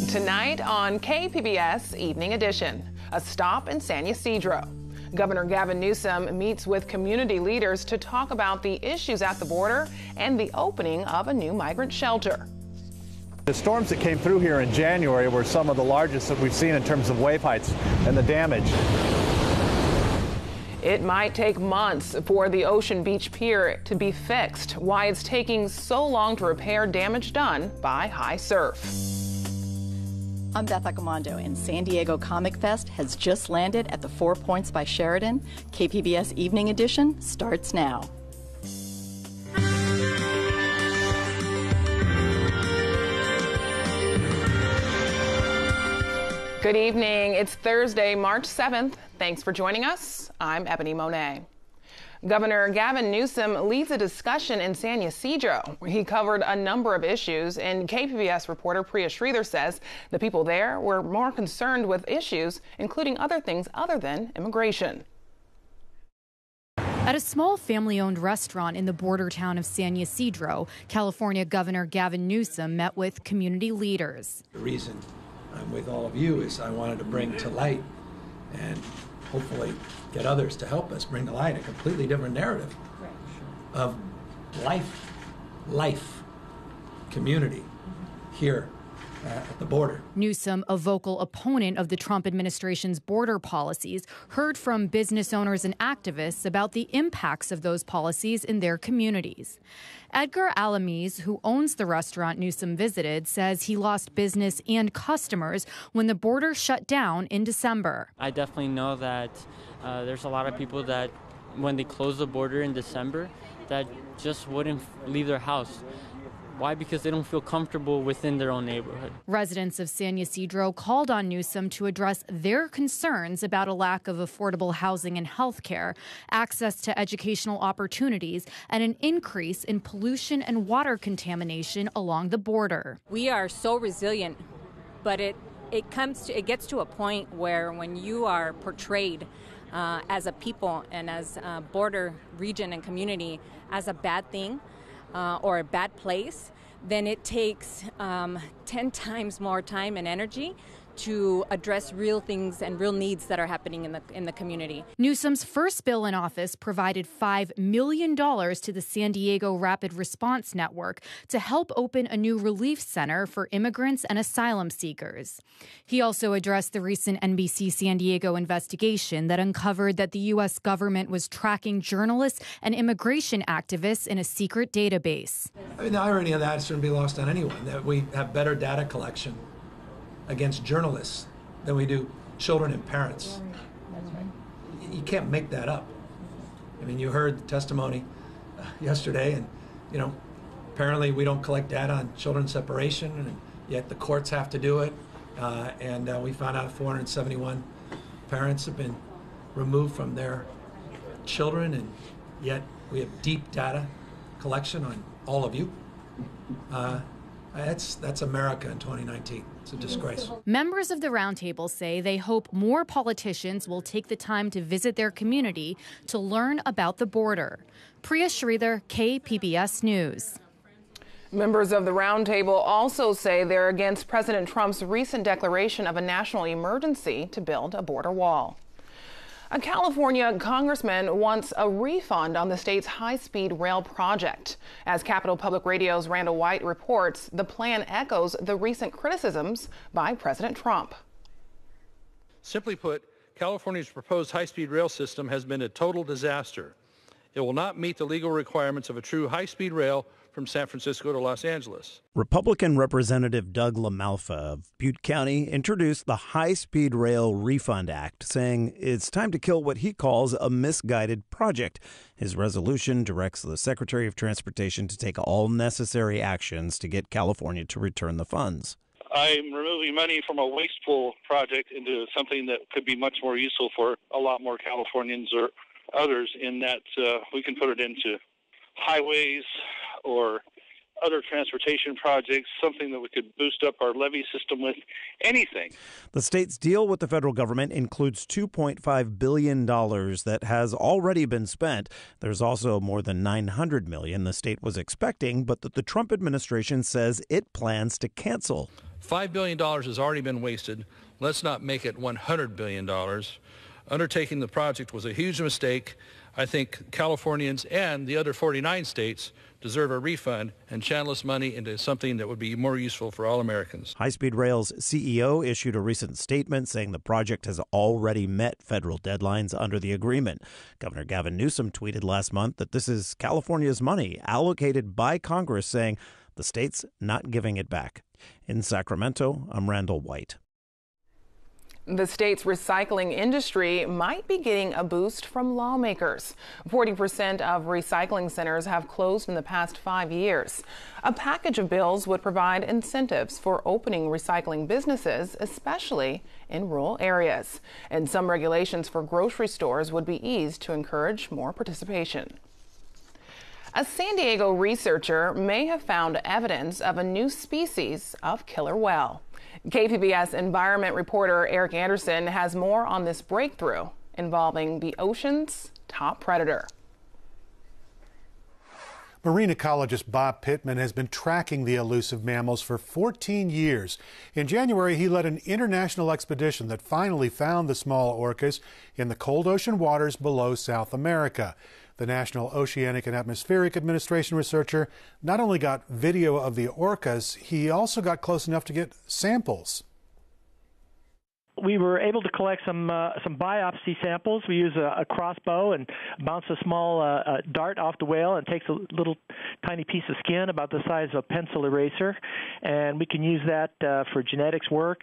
Tonight on KPBS Evening Edition, a stop in San Ysidro. Governor Gavin Newsom meets with community leaders to talk about the issues at the border and the opening of a new migrant shelter. The storms that came through here in January were some of the largest that we've seen in terms of wave heights and the damage. It might take months for the Beach Pier to be fixed. Why it's taking so long to repair damage done by high surf. I'm Beth Accomando, and San Diego Comic Fest has just landed at the 4 Points by Sheridan. KPBS Evening Edition starts now. Good evening. It's Thursday, March 7th. Thanks for joining us. I'm Ebony Monet. Governor Gavin Newsom leads a discussion in San Ysidro. He covered a number of issues, and KPBS reporter Priya Sridhar says the people there were more concerned with issues, including other things other than immigration. At a small family-owned restaurant in the border town of San Ysidro, California Governor Gavin Newsom met with community leaders. The reason I'm with all of you is I wanted to bring to light and hopefully get others to help us bring to light a completely different narrative of life, community here at the border. Newsom, a vocal opponent of the Trump administration's border policies, heard from business owners and activists about the impacts of those policies in their communities. Edgar Alamis, who owns the restaurant Newsom visited, says he lost business and customers when the border shut down in December. I definitely know that there's a lot of people that when they closed the border in December that just wouldn't leave their house. Why? Because they don't feel comfortable within their own neighborhood. Residents of San Ysidro called on Newsom to address their concerns about a lack of affordable housing and health care, access to educational opportunities, and an increase in pollution and water contamination along the border. We are so resilient, but it gets to a point where when you are portrayed as a people and as a border region and community as a bad thing, or a bad place, then it takes 10 times more time and energy to address real things and real needs that are happening in the community. Newsom's first bill in office provided $5 million to the San Diego Rapid Response Network to help open a new relief center for immigrants and asylum seekers. He also addressed the recent NBC San Diego investigation that uncovered that the U.S. government was tracking journalists and immigration activists in a secret database. I mean, the irony of that shouldn't be lost on anyone, that we have better data collection against journalists than we do children and parents. That's right. You can't make that up. I mean, you heard the testimony yesterday, and apparently we don't collect data on children separation, and yet the courts have to do it. And we found out 471 parents have been removed from their children, and yet we have deep data collection on all of you. That's America in 2019. It's a disgrace. Members of the roundtable say they hope more politicians will take the time to visit their community to learn about the border. Priya Sridhar, KPBS News. Members of the roundtable also say they're against President Trump's recent declaration of a national emergency to build a border wall. A California congressman wants a refund on the state's high-speed rail project. As Capitol Public Radio's Randall White reports, the plan echoes the recent criticisms by President Trump. Simply put, California's proposed high-speed rail system has been a total disaster. It will not meet the legal requirements of a true high-speed rail from San Francisco to Los Angeles. Republican Representative Doug LaMalfa of Butte County introduced the High-Speed Rail Refund Act, saying it's time to kill what he calls a misguided project. His resolution directs the Secretary of Transportation to take all necessary actions to get California to return the funds. I'm removing money from a wasteful project into something that could be much more useful for a lot more Californians or others, in that we can put it into highways or other transportation projects, something that we could boost up our levee system with, anything. The state's deal with the federal government includes $2.5 billion that has already been spent. There's also more than $900 million the state was expecting, but that the Trump administration says it plans to cancel. $5 billion has already been wasted. Let's not make it $100 billion. Undertaking the project was a huge mistake. I think Californians and the other 49 states deserve a refund and channel this money into something that would be more useful for all Americans. High-Speed Rail's CEO issued a recent statement saying the project has already met federal deadlines under the agreement. Governor Gavin Newsom tweeted last month that this is California's money allocated by Congress, saying the state's not giving it back. In Sacramento, I'm Randall White. The state's recycling industry might be getting a boost from lawmakers. 40% of recycling centers have closed in the past 5 years. A package of bills would provide incentives for opening recycling businesses, especially in rural areas. And some regulations for grocery stores would be eased to encourage more participation. A San Diego researcher may have found evidence of a new species of killer whale. KPBS environment reporter Eric Anderson has more on this breakthrough involving the ocean's top predator. Marine ecologist Bob Pittman has been tracking the elusive mammals for 14 years. In January, he led an international expedition that finally found the small orcas in the cold ocean waters below South America. The National Oceanic and Atmospheric Administration researcher not only got video of the orcas, he also got close enough to get samples. We were able to collect some biopsy samples. We use a crossbow and bounce a small dart off the whale, and takes a little tiny piece of skin about the size of a pencil eraser, and we can use that for genetics work.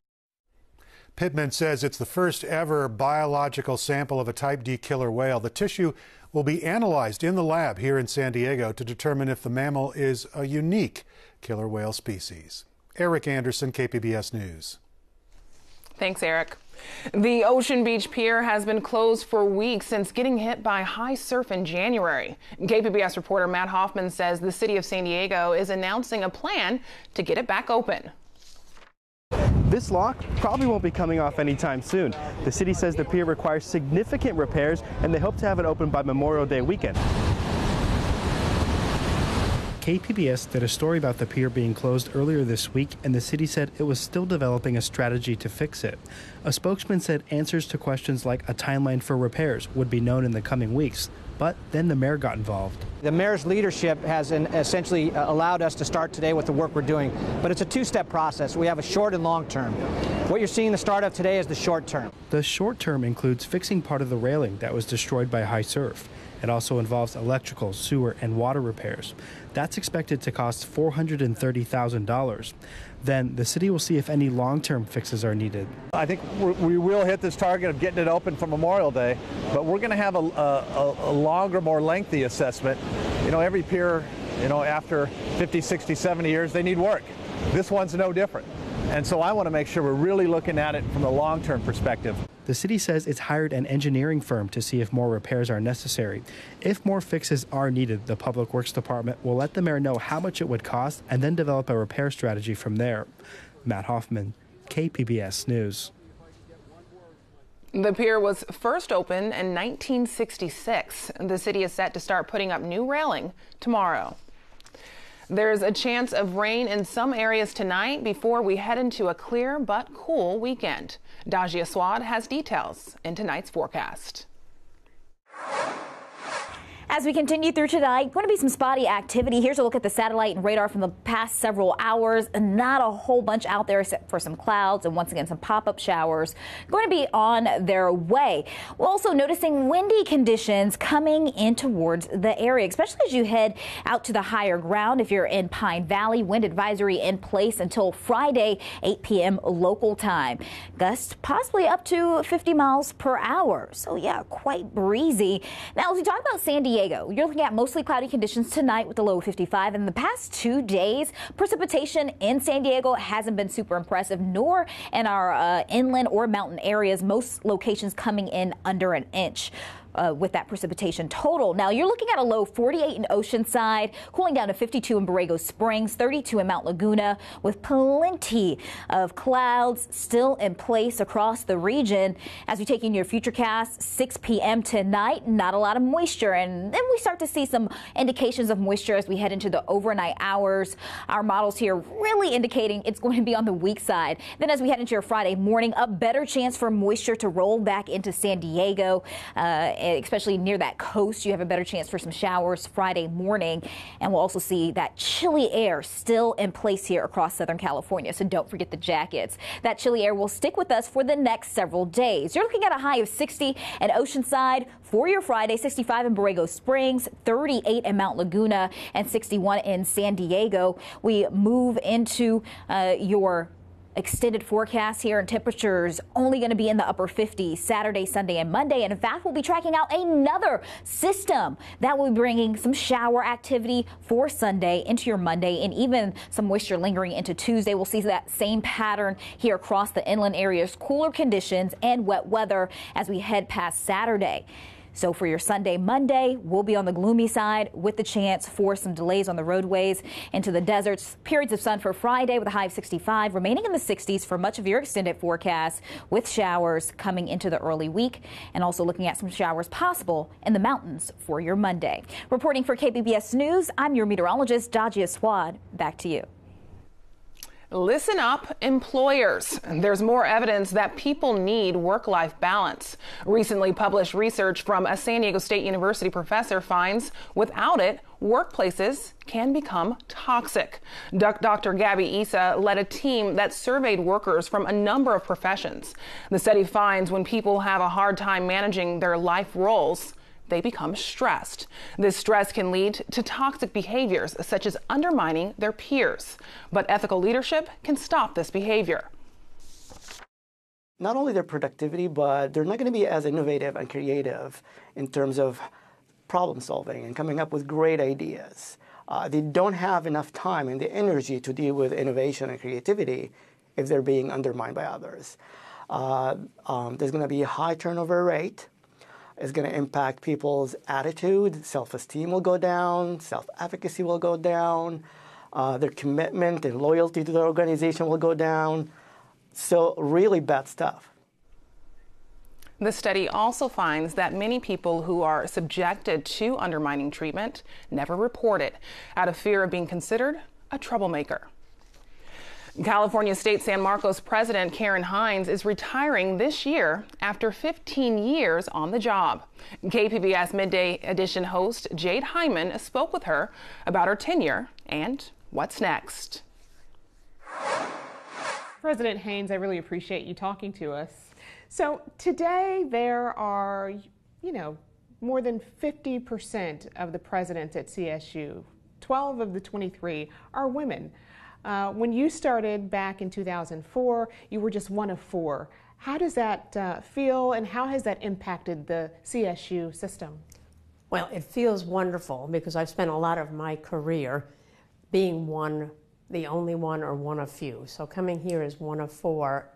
Pittman says it's the first ever biological sample of a type D killer whale. The tissue will be analyzed in the lab here in San Diego to determine if the mammal is a unique killer whale species. Eric Anderson, KPBS News. Thanks, Eric. The Ocean Beach Pier has been closed for weeks since getting hit by high surf in January. KPBS reporter Matt Hoffman says the city of San Diego is announcing a plan to get it back open. This lock probably won't be coming off anytime soon. The city says the pier requires significant repairs, and they hope to have it open by Memorial Day weekend. KPBS did a story about the pier being closed earlier this week, and the city said it was still developing a strategy to fix it. A spokesman said answers to questions like a timeline for repairs would be known in the coming weeks. But then the mayor got involved. The mayor's leadership has essentially allowed us to start today with the work we're doing. But it's a two-step process. We have a short and long term. What you're seeing the start of today is the short term. The short term includes fixing part of the railing that was destroyed by high surf. It also involves electrical, sewer, and water repairs. That's expected to cost $430,000. Then the city will see if any long-term fixes are needed. I think we will hit this target of getting it open for Memorial Day, but we're going to have a longer, more lengthy assessment. You know, every pier, you know, after 50, 60, 70 years, they need work. This one's no different. And so I want to make sure we're really looking at it from the long-term perspective. The city says it's hired an engineering firm to see if more repairs are necessary. If more fixes are needed, the Public Works Department will let the mayor know how much it would cost and then develop a repair strategy from there. Matt Hoffman, KPBS News. The pier was first opened in 1966. The city is set to start putting up new railing tomorrow. There's a chance of rain in some areas tonight before we head into a clear but cool weekend. Dajia Swad has details in tonight's forecast. As we continue through tonight, going to be some spotty activity. Here's a look at the satellite and radar from the past several hours. Not a whole bunch out there except for some clouds and once again some pop-up showers going to be on their way. We're also noticing windy conditions coming in towards the area, especially as you head out to the higher ground. If you're in Pine Valley, wind advisory in place until Friday, 8 p.m. local time. Gusts possibly up to 50 miles per hour. So yeah, quite breezy. Now, as we talk about San Diego, you're looking at mostly cloudy conditions tonight with a low of 55. In the past 2 days, precipitation in San Diego hasn't been super impressive, nor in our inland or mountain areas, most locations coming in under an inch. with that precipitation total. Now you're looking at a low 48 in Oceanside, cooling down to 52 in Borrego Springs, 32 in Mount Laguna, with plenty of clouds still in place across the region. As we take in your futurecast, 6 p.m. tonight, not a lot of moisture, and then we start to see some indications of moisture as we head into the overnight hours. Our models here really indicating it's going to be on the weak side. Then as we head into your Friday morning, a better chance for moisture to roll back into San Diego, especially near that coast. You have a better chance for some showers Friday morning, and we'll also see that chilly air still in place here across Southern California, so don't forget the jackets. That chilly air will stick with us for the next several days. You're looking at a high of 60 in Oceanside for your Friday, 65 in Borrego Springs, 38 in Mount Laguna, and 61 in San Diego. We move into your extended forecast here, and temperatures only going to be in the upper 50s Saturday, Sunday, and Monday. And in fact, we'll be tracking out another system that will be bringing some shower activity for Sunday into your Monday, and even some moisture lingering into Tuesday. We'll see that same pattern here across the inland areas, cooler conditions and wet weather as we head past Saturday. So for your Sunday, Monday, we'll be on the gloomy side with the chance for some delays on the roadways into the deserts. Periods of sun for Friday with a high of 65, remaining in the 60s for much of your extended forecast, with showers coming into the early week, and also looking at some showers possible in the mountains for your Monday. Reporting for KPBS News, I'm your meteorologist, Dajia Swad. Back to you. Listen up, employers. There's more evidence that people need work-life balance. Recently published research from a San Diego State University professor finds without it, workplaces can become toxic. Dr. Gabby Issa led a team that surveyed workers from a number of professions. The study finds when people have a hard time managing their life roles, they become stressed. This stress can lead to toxic behaviors such as undermining their peers. But ethical leadership can stop this behavior. Not only their productivity, but they're not going to be as innovative and creative in terms of problem solving and coming up with great ideas. They don't have enough time and the energy to deal with innovation and creativity if they're being undermined by others. There's going to be a high turnover rate. It's going to impact people's attitude. Self-esteem will go down. Self-efficacy will go down. Their commitment and loyalty to the organization will go down. So really bad stuff. The study also finds that many people who are subjected to undermining treatment never report it out of fear of being considered a troublemaker. California State San Marcos President Karen Hines is retiring this year after 15 years on the job. KPBS Midday Edition host Jade Hyman spoke with her about her tenure and what's next. President Haynes, I really appreciate you talking to us. So today there are, more than 50% of the presidents at CSU. 12 of the 23 are women. When you started back in 2004, you were just one of 4. How does that feel, and how has that impacted the CSU system? Well, it feels wonderful because I've spent a lot of my career being the only one or one of few. So coming here as one of 4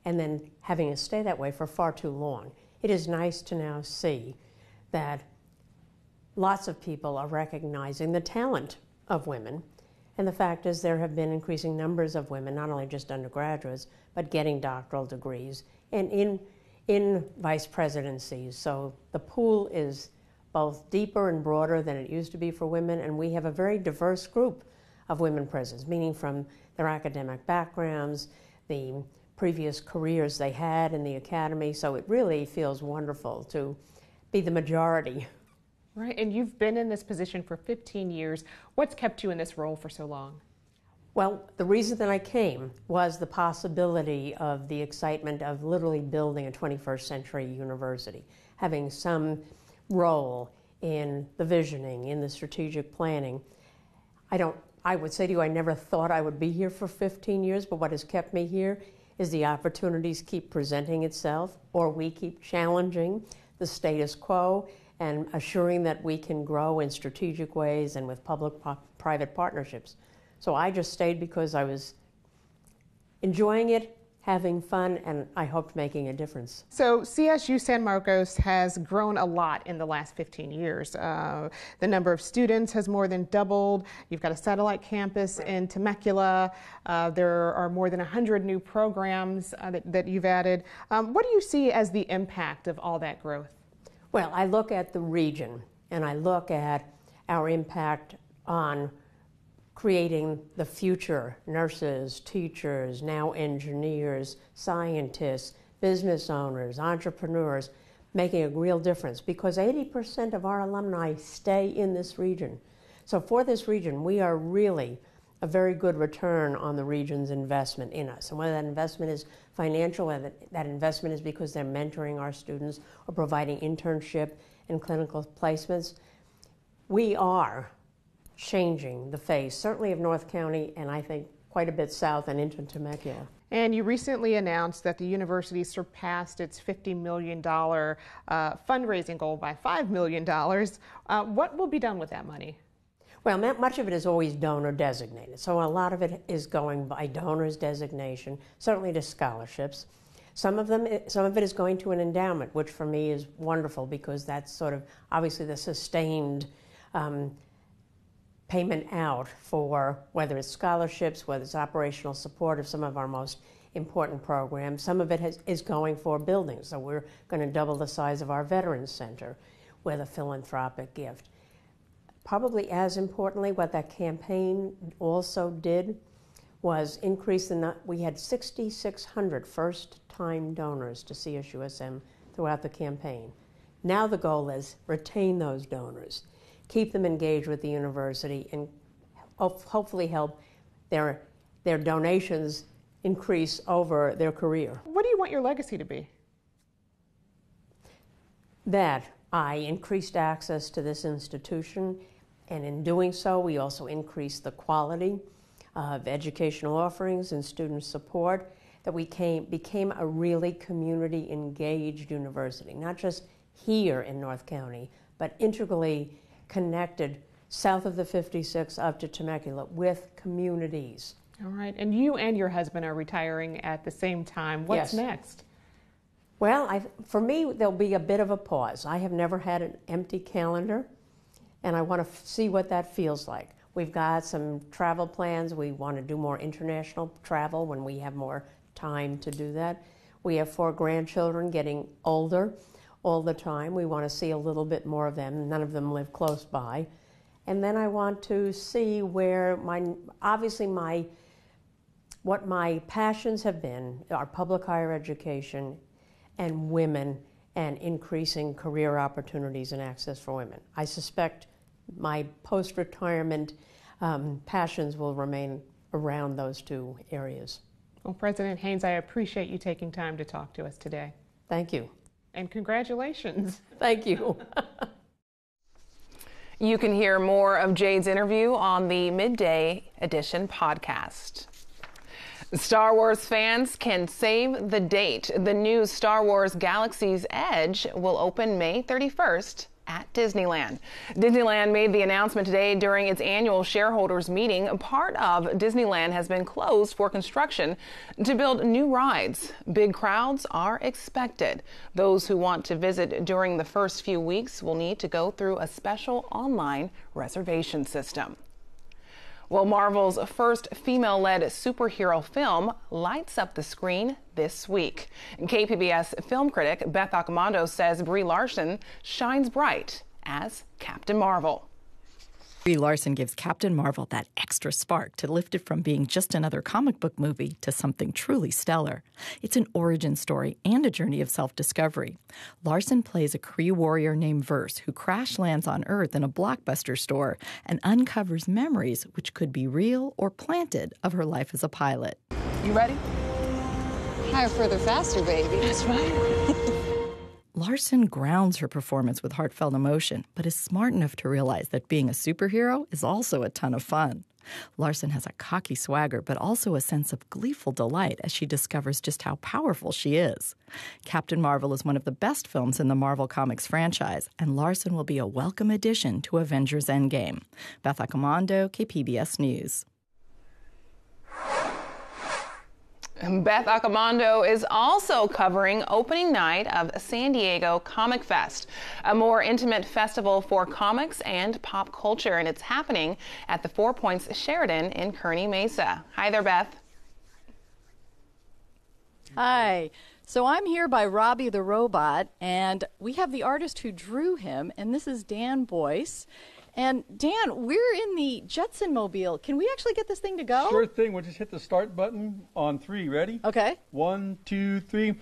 and then having to stay that way for far too long. It is nice to now see that lots of people are recognizing the talent of women. And the fact is there have been increasing numbers of women, not only just undergraduates, but getting doctoral degrees and in vice presidencies. So the pool is both deeper and broader than it used to be for women, and we have a very diverse group of women presidents, meaning from their academic backgrounds, the previous careers they had in the academy. So it really feels wonderful to be the majority. Right, and you've been in this position for 15 years. What's kept you in this role for so long? Well, the reason that I came was the possibility of the excitement of literally building a 21st century university, having some role in the visioning, in the strategic planning. I would say to you, I never thought I would be here for 15 years, but what has kept me here is the opportunities keep presenting itself, or we keep challenging the status quo and assuring that we can grow in strategic ways and with public-private partnerships. So I just stayed because I was enjoying it, having fun, and I hoped making a difference. So CSU San Marcos has grown a lot in the last 15 years. The number of students has more than doubled. You've got a satellite campus in Temecula. There are more than 100 new programs that you've added. What do you see as the impact of all that growth? Well, I look at the region, and I look at our impact on creating the future nurses, teachers, now engineers, scientists, business owners, entrepreneurs, making a real difference because 80% of our alumni stay in this region. So for this region, we are really a very good return on the region's investment in us. And whether that investment is financial, whether that investment is because they're mentoring our students or providing internship and clinical placements, we are changing the face, certainly of North County, and I think quite a bit south and into Temecula. And you recently announced that the university surpassed its $50 million fundraising goal by $5 million. What will be done with that money? Well, much of it is always donor designated, so a lot of it is going by donors designation, certainly to scholarships. Some of it is going to an endowment, which for me is wonderful because that's sort of obviously the sustained payment out for whether it's scholarships, whether it's operational support of some of our most important programs. Some of it is going for buildings, so we're going to double the size of our Veterans Center with a philanthropic gift. Probably as importantly, what that campaign also did was increase we had 6,600 first-time donors to CSUSM throughout the campaign. Now the goal is retain those donors, keep them engaged with the university, and hopefully help their donations increase over their career. What do you want your legacy to be? That I increased access to this institution, and in doing so, we also increased the quality of educational offerings and student support, that we became a really community-engaged university, not just here in North County, but integrally connected south of the 56 up to Temecula with communities. All right, and you and your husband are retiring at the same time. What's next? Well, for me, there'll be a bit of a pause. I have never had an empty calendar, and I want to see what that feels like. We've got some travel plans. We want to do more international travel when we have more time to do that. We have 4 grandchildren getting older all the time. We want to see a little bit more of them. None of them live close by. And then I want to see where what my passions have been are public higher education and women and increasing career opportunities and access for women. I suspect my post-retirement passions will remain around those 2 areas. Well, President Haynes, I appreciate you taking time to talk to us today. Thank you. And congratulations. Thank you. You can hear more of Jade's interview on the Midday Edition podcast. Star Wars fans can save the date. The new Star Wars Galaxy's Edge will open May 31st at Disneyland. Disneyland made the announcement today during its annual shareholders meeting. Part of Disneyland has been closed for construction to build new rides. Big crowds are expected. Those who want to visit during the first few weeks will need to go through a special online reservation system. Well, Marvel's first female-led superhero film lights up the screen this week. KPBS film critic Beth Accomando says Brie Larson shines bright as Captain Marvel. Brie Larson gives Captain Marvel that extra spark to lift it from being just another comic book movie to something truly stellar. It's an origin story and a journey of self-discovery. Larson plays a Kree warrior named Verse who crash lands on Earth in a Blockbuster store and uncovers memories which could be real or planted of her life as a pilot. You ready? Higher, further, faster, baby. That's right. Larson grounds her performance with heartfelt emotion, but is smart enough to realize that being a superhero is also a ton of fun. Larson has a cocky swagger, but also a sense of gleeful delight as she discovers just how powerful she is. Captain Marvel is one of the best films in the Marvel Comics franchise, and Larson will be a welcome addition to Avengers Endgame. Beth Accomando, KPBS News. Beth Accomando is also covering opening night of San Diego Comic Fest, a more intimate festival for comics and pop culture, and it's happening at the 4 Points Sheraton in Kearny Mesa. Hi there, Beth. Hi. So I'm here by Robbie the Robot, and we have the artist who drew him, and this is Dan Boyce. And Dan, we're in the Jetson Mobile. Can we actually get this thing to go? Sure thing. We'll just hit the start button on 3. Ready? Okay. 1, 2, 3.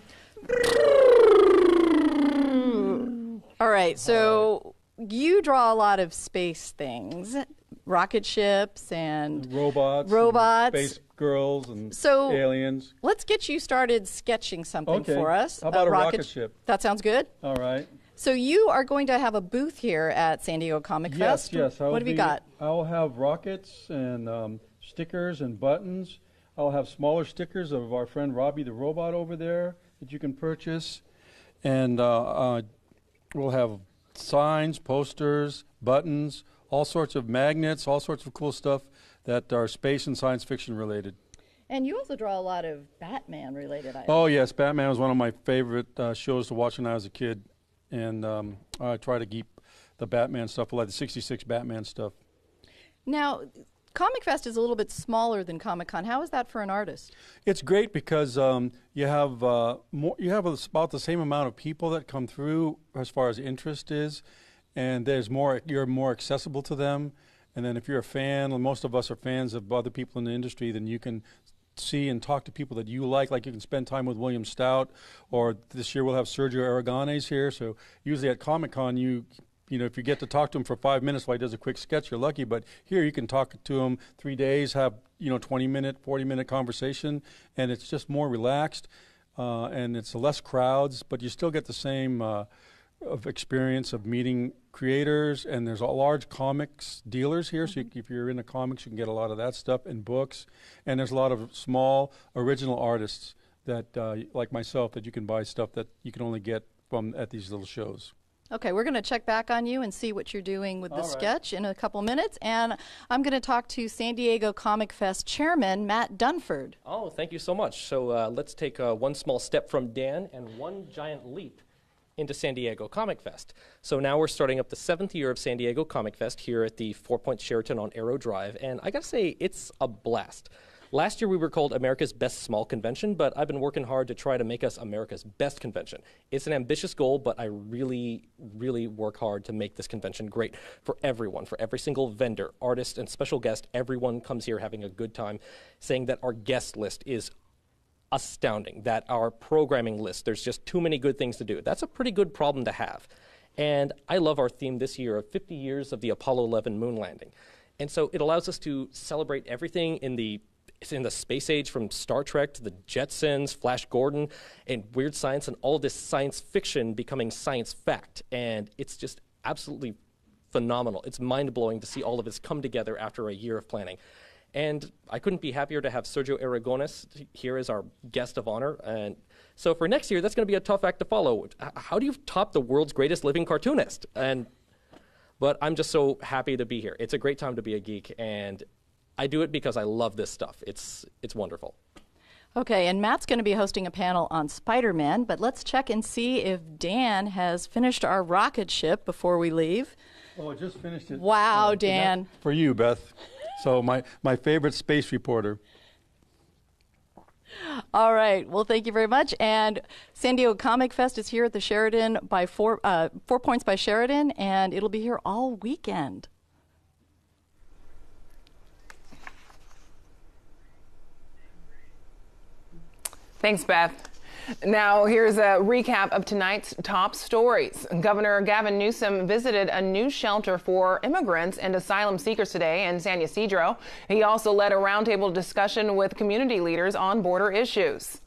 All right. So you draw a lot of space things, rocket ships and robots, and space girls, and so aliens. Let's get you started sketching something for us. How about a rocket ship? That sounds good. All right. So you are going to have a booth here at San Diego Comic Fest? Yes. What have you got? I'll have rockets and stickers and buttons. I'll have smaller stickers of our friend Robbie the Robot over there that you can purchase. And we'll have signs, posters, buttons, all sorts of magnets, all sorts of cool stuff that are space and science fiction related. And you also draw a lot of Batman-related items. Oh, yes. Batman was one of my favorite shows to watch when I was a kid. And I try to keep the Batman stuff, like the 66 Batman stuff. Now, Comic Fest is a little bit smaller than Comic-Con. How is that for an artist? It's great because you have about the same amount of people that come through as far as interest is, and you're more accessible to them. And then if you're a fan, and most of us are fans of other people in the industry, then you can see and talk to people that you like you can spend time with William Stout, or this year we'll have Sergio Aragonés here. So usually at Comic-Con, you know, if you get to talk to him for 5 minutes while he does a quick sketch, you're lucky. But here you can talk to him 3 days, have 20-minute, 40-minute conversation, and it's just more relaxed, and it's less crowds, but you still get the same of experience of meeting creators. And there's a large comics dealers here, so if you're into comics, you can get a lot of that stuff and books. And there's a lot of small original artists that, like myself, that you can buy stuff that you can only get from at these little shows. Okay, we're going to check back on you and see what you're doing with the sketch in a couple minutes. And I'm going to talk to San Diego Comic Fest Chairman Matt Dunford. Oh, thank you so much. So let's take one small step from Dan and one giant leap into San Diego Comic Fest. So now we're starting up the 7th year of San Diego Comic Fest here at the 4 Points Sheraton on Arrow Drive, and I gotta say, it's a blast. Last year we were called America's Best Small Convention, but I've been working hard to try to make us America's best convention. It's an ambitious goal, but I really, really work hard to make this convention great for everyone, for every single vendor, artist, and special guest. Everyone comes here having a good time, saying that our guest list is astounding, that our programming list, there's just too many good things to do. That's a pretty good problem to have. And I love our theme this year of 50 years of the Apollo 11 moon landing. And so it allows us to celebrate everything in the space age, from Star Trek to the Jetsons, Flash Gordon, and weird science, and all this science fiction becoming science fact. And it's just absolutely phenomenal. It's mind-blowing to see all of this come together after a year of planning. And I couldn't be happier to have Sergio Aragonés here as our guest of honor. And so for next year, that's going to be a tough act to follow. How do you top the world's greatest living cartoonist? But I'm just so happy to be here. It's a great time to be a geek, and I do it because I love this stuff. It's wonderful. Okay, and Matt's going to be hosting a panel on Spider-Man, but let's check and see if Dan has finished our rocket ship before we leave. Oh, I just finished it. Wow, Dan. For you, Beth. So my favorite space reporter. All right. Well, thank you very much. And San Diego Comic Fest is here at the Sheraton by 4 Points by Sheraton, and it'll be here all weekend. Thanks, Beth. Now, here's a recap of tonight's top stories. Governor Gavin Newsom visited a new shelter for immigrants and asylum seekers today in San Ysidro. He also led a roundtable discussion with community leaders on border issues.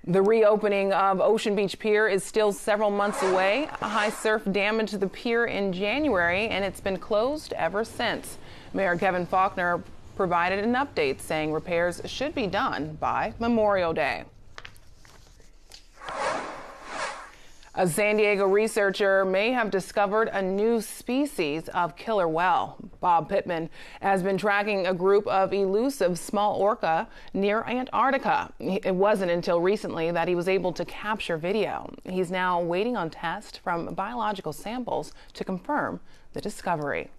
The reopening of Ocean Beach Pier is still several months away. High surf damaged the pier in January, and it's been closed ever since. Mayor Kevin Faulkner provided an update saying repairs should be done by Memorial Day. A San Diego researcher may have discovered a new species of killer whale. Bob Pittman has been tracking a group of elusive small orca near Antarctica. It wasn't until recently that he was able to capture video. He's now waiting on tests from biological samples to confirm the discovery.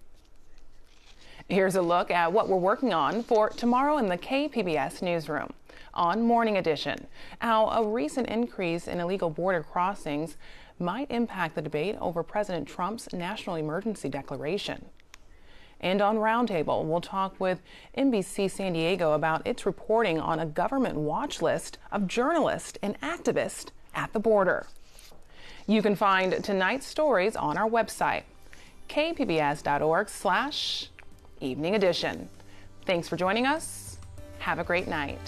Here's a look at what we're working on for tomorrow in the KPBS newsroom. On Morning Edition, how a recent increase in illegal border crossings might impact the debate over President Trump's national emergency declaration. And on Roundtable, we'll talk with NBC San Diego about its reporting on a government watch list of journalists and activists at the border. You can find tonight's stories on our website, kpbs.org/evening edition. Thanks for joining us. Have a great night.